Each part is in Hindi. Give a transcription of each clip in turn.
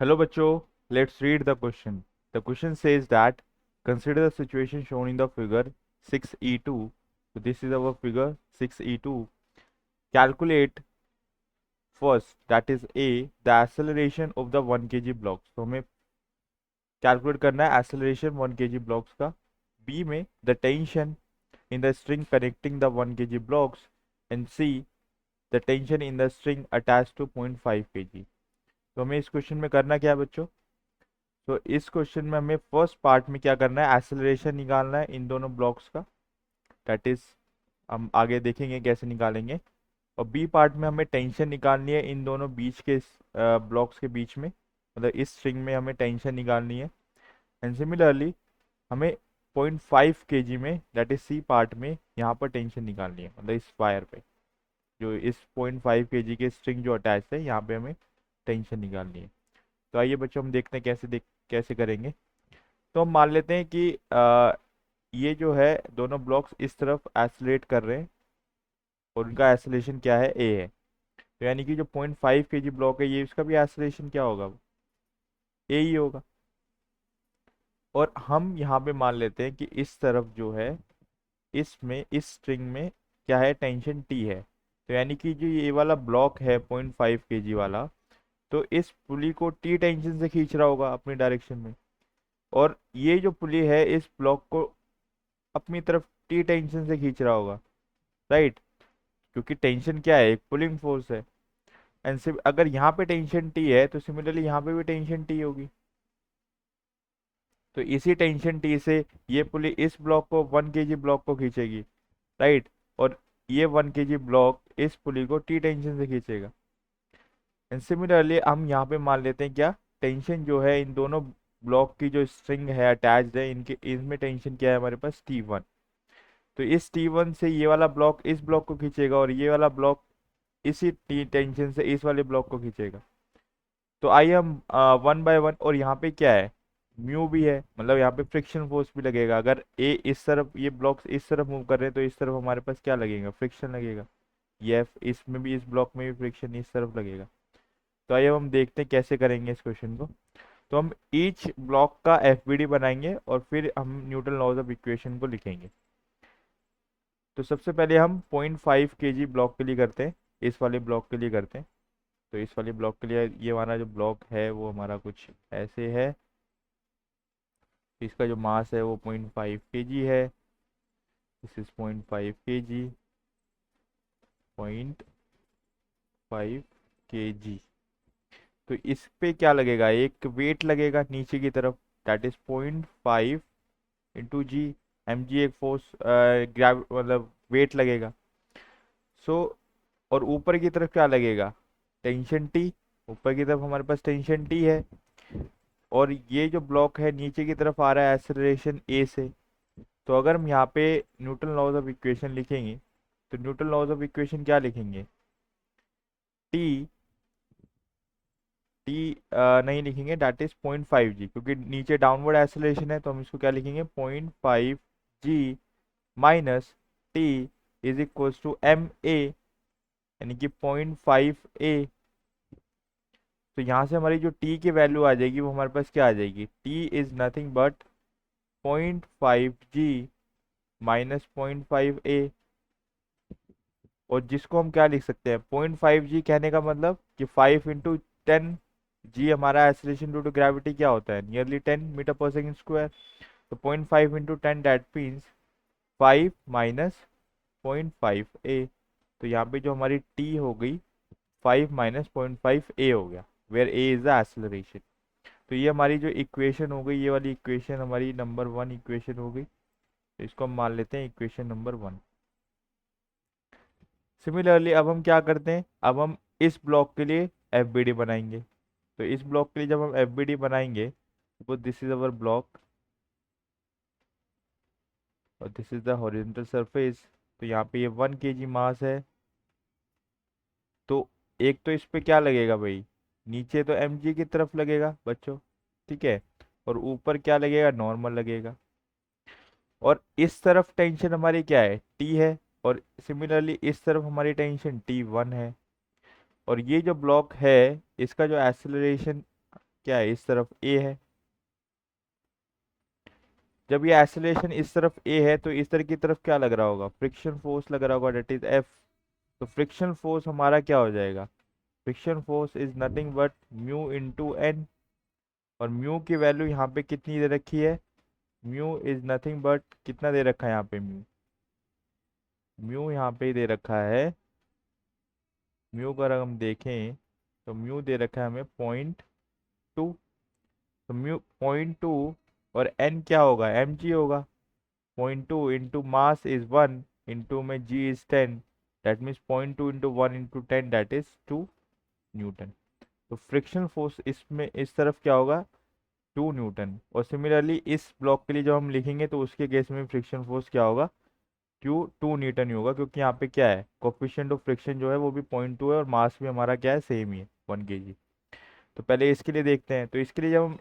Hello बच्चों, let's read the question. The question says that consider the situation shown in the figure 6E2. So this is our figure 6E2. Calculate first, that is A, the acceleration of the 1 kg blocks. तो हमें कैलकुलेट करना है acceleration 1 kg blocks का. B में the tension in the string connecting the 1 kg blocks, and C the tension in the string attached to 0.5 kg. तो हमें इस क्वेश्चन में करना क्या है बच्चों? तो इस क्वेश्चन में हमें फर्स्ट पार्ट में क्या करना है, एक्सेलरेशन निकालना है इन दोनों ब्लॉक्स का. दैट इज हम आगे देखेंगे कैसे निकालेंगे. और बी पार्ट में हमें टेंशन निकालनी है इन दोनों बीच के ब्लॉक्स के बीच में, मतलब इस स्ट्रिंग में हमें टेंशन निकालनी है. एंड सिमिलरली हमें 0.5 kg में, दैट इज सी पार्ट में, यहाँ पर टेंशन निकालनी है, मतलब इस वायर पे जो इस 0.5 kg के स्ट्रिंग जो अटैच है यहाँ पे हमें टेंशन निकालनी है. तो आइए बच्चों हम देखते हैं कैसे करेंगे. तो हम मान लेते हैं कि ये जो है दोनों ब्लॉक्स इस तरफ एक्सेलरेट कर रहे हैं और उनका एक्सेलरेशन क्या है, ए है. तो यानी कि जो 0.5 kg ब्लॉक है ये, इसका भी एक्सेलरेशन क्या होगा, ए ही होगा. और हम यहाँ पे मान लेते हैं कि इस तरफ जो है, इसमें इस स्ट्रिंग में क्या है, टेंशन टी है. तो यानी कि जो ये वाला ब्लॉक है 0.5 kg वाला, तो इस पुली को टी टेंशन से खींच रहा होगा अपनी डायरेक्शन में. और ये जो पुली है इस ब्लॉक को अपनी तरफ टी टेंशन से खींच रहा होगा, राइट. क्योंकि टेंशन क्या है, एक पुलिंग फोर्स है. एंड सिर्फ अगर यहाँ पे टेंशन टी है तो सिमिलरली यहाँ पे भी टेंशन टी होगी. तो इसी टेंशन टी से ये पुली इस ब्लॉक को 1 kg ब्लॉक को खींचेगी, राइट. और ये 1 kg ब्लॉक इस पुली को टी टेंशन से खींचेगा. एंड सिमिलरली हम यहाँ पे मान लेते हैं क्या, टेंशन जो है इन दोनों ब्लॉक की जो स्ट्रिंग है अटैच्ड है इनके, इनमें टेंशन क्या है हमारे पास, T1. तो इस T1 से ये वाला ब्लॉक इस ब्लॉक को खींचेगा और ये वाला ब्लॉक इसी टी टेंशन से इस वाले ब्लॉक को खींचेगा. तो आइए हम वन बाय वन. और यहाँ पे क्या है, म्यू भी है, मतलब यहाँ पे फ्रिक्शन फोर्स भी लगेगा. अगर ए इस तरफ, ये ब्लॉक्स इस तरफ मूव कर रहे हैं तो इस तरफ हमारे पास क्या लगेगा, फ्रिक्शन लगेगा. ये इसमें भी, इस ब्लॉक में भी फ्रिक्शन इस तरफ लगेगा. तो आइए हम देखते हैं कैसे करेंगे इस क्वेश्चन को. तो हम ईच ब्लॉक का एफबीडी बनाएंगे और फिर हम न्यूटन लॉज ऑफ इक्वेशन को लिखेंगे. तो सबसे पहले हम 0.5 kg ब्लॉक के लिए करते हैं, इस वाले ब्लॉक के लिए करते हैं. तो इस वाले ब्लॉक के लिए ये हमारा जो ब्लॉक है वो हमारा कुछ ऐसे है. इसका जो मास है वो 0.5 kg है. This is 0.5 kg, 0.5 kg. तो इस पे क्या लगेगा, एक वेट लगेगा नीचे की तरफ, that is 0.5 into G. M G एक फोर्स, ग्रेव मतलब वेट लगेगा. सो और ऊपर की तरफ क्या लगेगा, टेंशन टी. ऊपर की तरफ हमारे पास टेंशन टी है. और ये जो ब्लॉक है नीचे की तरफ आ रहा है एक्सेलरेशन ए से. तो अगर हम यहाँ पे न्यूटन लॉज ऑफ इक्वेशन लिखेंगे तो न्यूटन लॉज ऑफ इक्वेशन क्या लिखेंगे, टी. टी नहीं लिखेंगे, दैट इज 0.5 जी, क्योंकि नीचे डाउनवर्ड एक्सेलरेशन है. तो हम इसको क्या लिखेंगे, 0.5 जी minus T is equals to M a, यानी कि 0.5 ए. तो यहाँ से हमारी जो टी की वैल्यू आ जाएगी वो हमारे पास क्या आ जाएगी, T is nothing but 0.5 ji minus 0.5 A. और जिसको हम क्या लिख सकते हैं, 0.5 जी कहने का मतलब कि 5 × 10 जी हमारा एक्सीलरेशन ड्यू टू ग्रेविटी क्या होता है, नियरली 10 मीटर पर सेकंड स्क्वायर. तो 0.5 × 10 दैट मीन्स 5 माइनस 0.5 ए. तो यहाँ पे जो हमारी टी हो गई 5 माइनस 0.5 ए हो गया, where A is the acceleration. तो ये हमारी जो इक्वेशन हो गई, ये वाली इक्वेशन हमारी नंबर 1 इक्वेशन हो गई. तो इसको हम मान लेते हैं इक्वेशन नंबर 1. सिमिलरली अब हम क्या करते हैं, अब हम इस ब्लॉक के लिए एफ बी डी बनाएंगे. तो इस ब्लॉक के लिए जब हम एफ बी डी बनाएंगे, suppose this is our block और this is the horizontal surface. तो यहाँ पे ये 1 kg मास है. तो एक तो इस पे क्या लगेगा भाई, नीचे तो एम जी की तरफ लगेगा बच्चों, ठीक है. और ऊपर क्या लगेगा, नॉर्मल लगेगा. और इस तरफ टेंशन हमारी क्या है, टी है. और सिमिलरली इस तरफ हमारी टेंशन T1 है. और ये जो ब्लॉक है इसका जो एक्सेलरेशन क्या है, इस तरफ ए है। जब ये एक्सेलरेशन इस तरफ ए है तो इस तरह की तरफ क्या लग रहा होगा, फ्रिक्शन फोर्स लग रहा होगा, डेट इज एफ। तो फ्रिक्शन फोर्स हमारा क्या हो जाएगा, friction force is nothing but mu into N. और म्यू की वैल्यू यहाँ पे कितनी दे रखी है, म्यू इज नथिंग बट कितना दे रखा है यहाँ पे, म्यू म्यू यहाँ पे दे रखा है, म्यू का अगर हम देखें तो म्यू दे रखा है हमें 0.2। तो म्यू 0.2 और एन क्या होगा, एम जी होगा। 0.2 इंटू मास इज 1 इंटू में g is 10, that means 0.2 into 1 into 10 that is 2 newton. तो फ्रिक्शन फोर्स इसमें इस तरफ क्या होगा, 2 न्यूटन। और सिमिलरली इस ब्लॉक के लिए जब हम लिखेंगे तो उसके केस में फ्रिक्शन फोर्स क्या होगा, क्यू 2 न्यूटन ही होगा, क्योंकि यहाँ पे क्या है, कोफिशिएंट ऑफ फ्रिक्शन जो है वो भी 0.2 है और मास भी हमारा क्या है, सेम ही है 1 kg। तो पहले इसके लिए देखते हैं। तो इसके लिए जब हम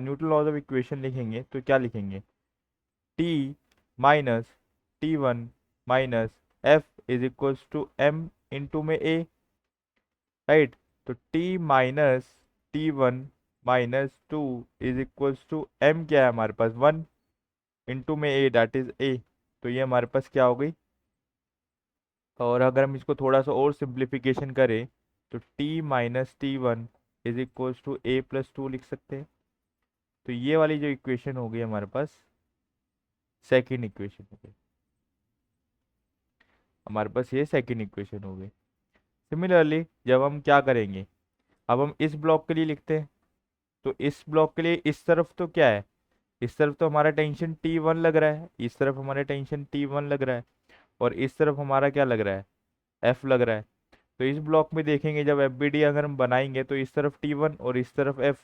न्यूटन लॉज ऑफ इक्वेशन लिखेंगे तो क्या लिखेंगे, T minus T1 minus F is equals to M into में ए, राइट। तो T minus T1 minus 2 is equals to M, क्या है हमारे पास 1 इंटू में ए दैट इज ए। तो ये हमारे पास क्या हो गई। और अगर हम इसको थोड़ा सा और सिंप्लीफिकेशन करें तो T minus T1 is equals to A plus 2 लिख सकते हैं। तो ये वाली जो इक्वेशन हो गई हमारे पास, सेकेंड इक्वेशन हो गई हमारे पास, ये सेकेंड इक्वेशन हो गई। सिमिलरली जब हम क्या करेंगे, अब हम इस ब्लॉक के लिए लिखते हैं। तो इस ब्लॉक के लिए इस तरफ तो क्या है, इस तरफ तो हमारा टेंशन T1 लग रहा है, इस तरफ हमारा टेंशन T1 लग रहा है, और इस तरफ हमारा क्या लग रहा है, F लग रहा है। तो इस ब्लॉक में देखेंगे जब FBD अगर हम बनाएंगे तो इस तरफ T1 और इस तरफ F।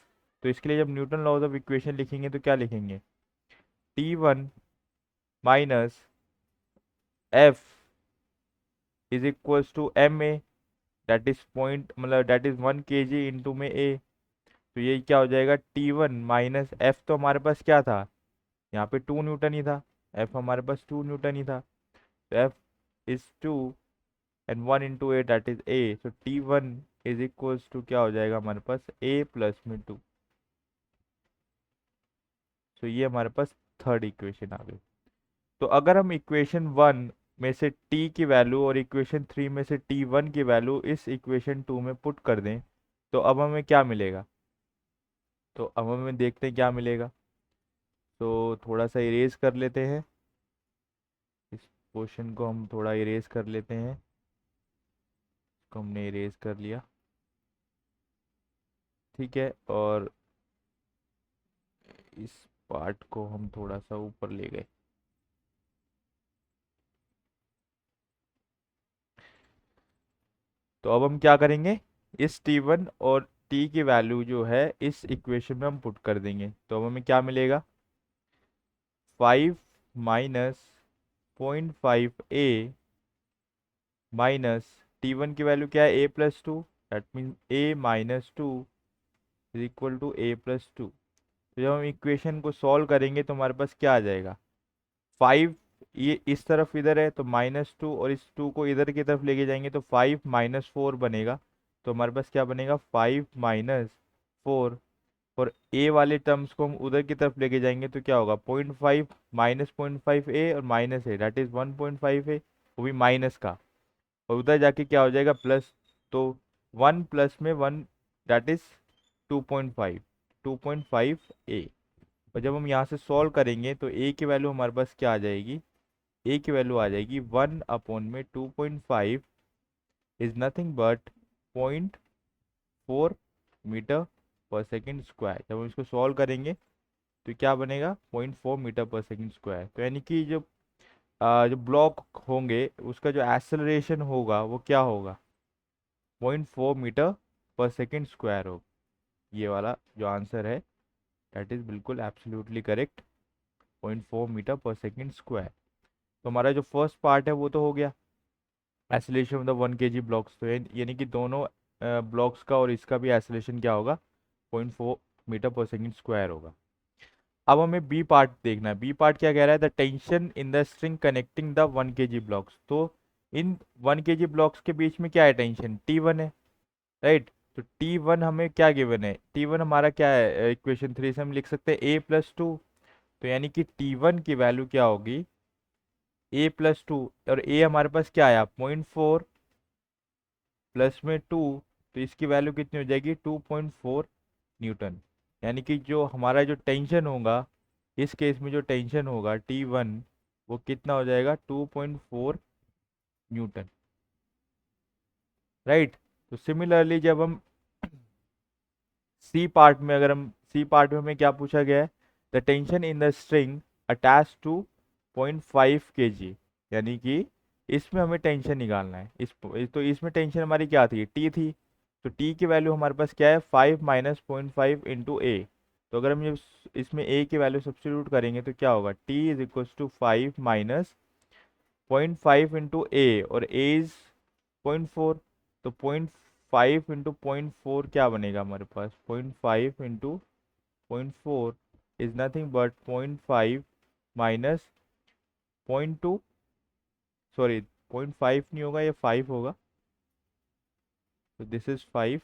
तो इसके लिए जब न्यूटन लॉज ऑफ इक्वेशन लिखेंगे तो क्या लिखेंगे, T1 minus F is equals to M A, that is point मतलब दैट इज 1 kg इंटू में ए। तो ये क्या हो जाएगा, T1 माइनस एफ, तो हमारे पास क्या था, यहाँ पे 2 न्यूटन ही था, एफ हमारे पास 2 न्यूटन ही था। तो F is 2 and 1 into A that is a. तो T1 इज इक्वल्स टू क्या हो जाएगा हमारे पास, ए प्लस में 2। तो ये हमारे पास थर्ड इक्वेशन आ गई। तो अगर हम इक्वेशन 1 में से t की वैल्यू और इक्वेशन 3 में से T1 की वैल्यू इस इक्वेशन 2 में पुट कर दें तो अब हमें क्या मिलेगा, तो अब हमें देखते हैं क्या मिलेगा। तो थोड़ा सा इरेज कर लेते हैं, इस क्वेश्चन को हम थोड़ा इरेज कर लेते हैं। इसको हमने इरेज कर लिया, ठीक है। और इस पार्ट को हम थोड़ा सा ऊपर ले गए। तो अब हम क्या करेंगे, इस T1 और t की वैल्यू जो है इस इक्वेशन में हम पुट कर देंगे। तो अब हमें क्या मिलेगा, 5 माइनस 0.5 a माइनस T1 की वैल्यू क्या है, a plus 2, that means a minus 2 is equal to a plus 2। तो जब हम इक्वेशन को सॉल्व करेंगे तो हमारे पास क्या आ जाएगा, 5 ये इस तरफ इधर है तो -2, और इस 2 को इधर की तरफ लेके जाएंगे तो 5 माइनस 4 बनेगा। तो हमारे पास क्या बनेगा, 5 माइनस 4। और a वाले टर्म्स को हम उधर की तरफ लेके जाएंगे तो क्या होगा, 0.5 माइनस 0.5 a और minus A that is 1.5 a, वो भी माइनस का। और उधर जाके क्या हो जाएगा, प्लस। तो 1 प्लस में 1 दैट इज 2.5, 2.5 a। और जब हम यहाँ से सॉल्व करेंगे तो a की वैल्यू हमारे पास क्या आ जाएगी, a की वैल्यू आ जाएगी 1/2.5 इज नथिंग बट 0.4 मीटर पर सेकेंड स्क्वायर। जब हम इसको सॉल्व करेंगे तो क्या बनेगा, 0.4 मीटर पर सेकेंड स्क्वायर। तो यानी कि जो ब्लॉक होंगे उसका जो एक्सेलरेशन होगा वो क्या होगा, 0.4 मीटर पर सेकेंड स्क्वायर होगा। ये वाला जो आंसर है दैट इज बिल्कुल एब्सोल्युटली करेक्ट, 0.4 मीटर पर सेकेंड स्क्वायर। तो हमारा जो फर्स्ट पार्ट है वो तो हो गया, acceleration of the 1 kg blocks. तो यानी कि दोनों ब्लॉक्स का और इसका भी एक्सेलरेशन क्या होगा, 0.4 मीटर पर सेकेंड स्क्वायर होगा। अब हमें बी पार्ट देखना है। बी पार्ट क्या कह रहा है, the tension in the string connecting the 1 kg blocks. तो इन 1 kg ब्लॉक्स के बीच में क्या है, टेंशन T1 है, राइट। तो T1 हमें क्या गिवन है, T1 हमारा क्या है, इक्वेशन 3 से हम लिख सकते हैं A+2। तो यानी कि T1 की वैल्यू क्या होगी, A+2, और A हमारे पास क्या आया 0.4 प्लस में 2, तो इसकी वैल्यू कितनी हो जाएगी 2.4 न्यूटन। यानी कि जो हमारा जो टेंशन होगा, इस केस में जो टेंशन होगा T1, वो कितना हो जाएगा 2.4 न्यूटन, राइट। तो सिमिलरली जब हम सी पार्ट में हमें क्या पूछा गया है, the tension in the string attach to 0.5 kg, यानी कि इसमें हमें टेंशन निकालना है। तो इसमें टेंशन हमारी क्या थी, टी थी। तो टी की वैल्यू हमारे पास क्या है 5 माइनस 0.5 इंटू ए। तो अगर हम ये इसमें ए की वैल्यू सब्स्टिट्यूट करेंगे तो क्या होगा, T is equal to 5 minus 0.5 into a, और ए इज 0.4। तो 0.5 इंटू 0.4 क्या बनेगा हमारे पास, 0.5 into 0.4 is nothing but 0.5 minus 0.2, sorry 0.5 नहीं होगा, ये 5 होगा। तो this is 5,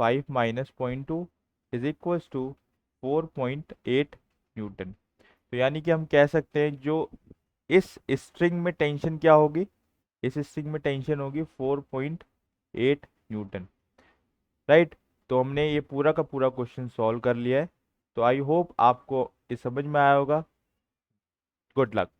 5 minus 0.2 is equals to 4.8 newton. तो यानी कि हम कह सकते हैं जो इस स्ट्रिंग में टेंशन क्या होगी, इस स्ट्रिंग में टेंशन होगी 4.8 न्यूटन, राइट। तो हमने ये पूरा का पूरा क्वेश्चन सॉल्व कर लिया है। तो आई होप आपको ये समझ में आया होगा। Good luck.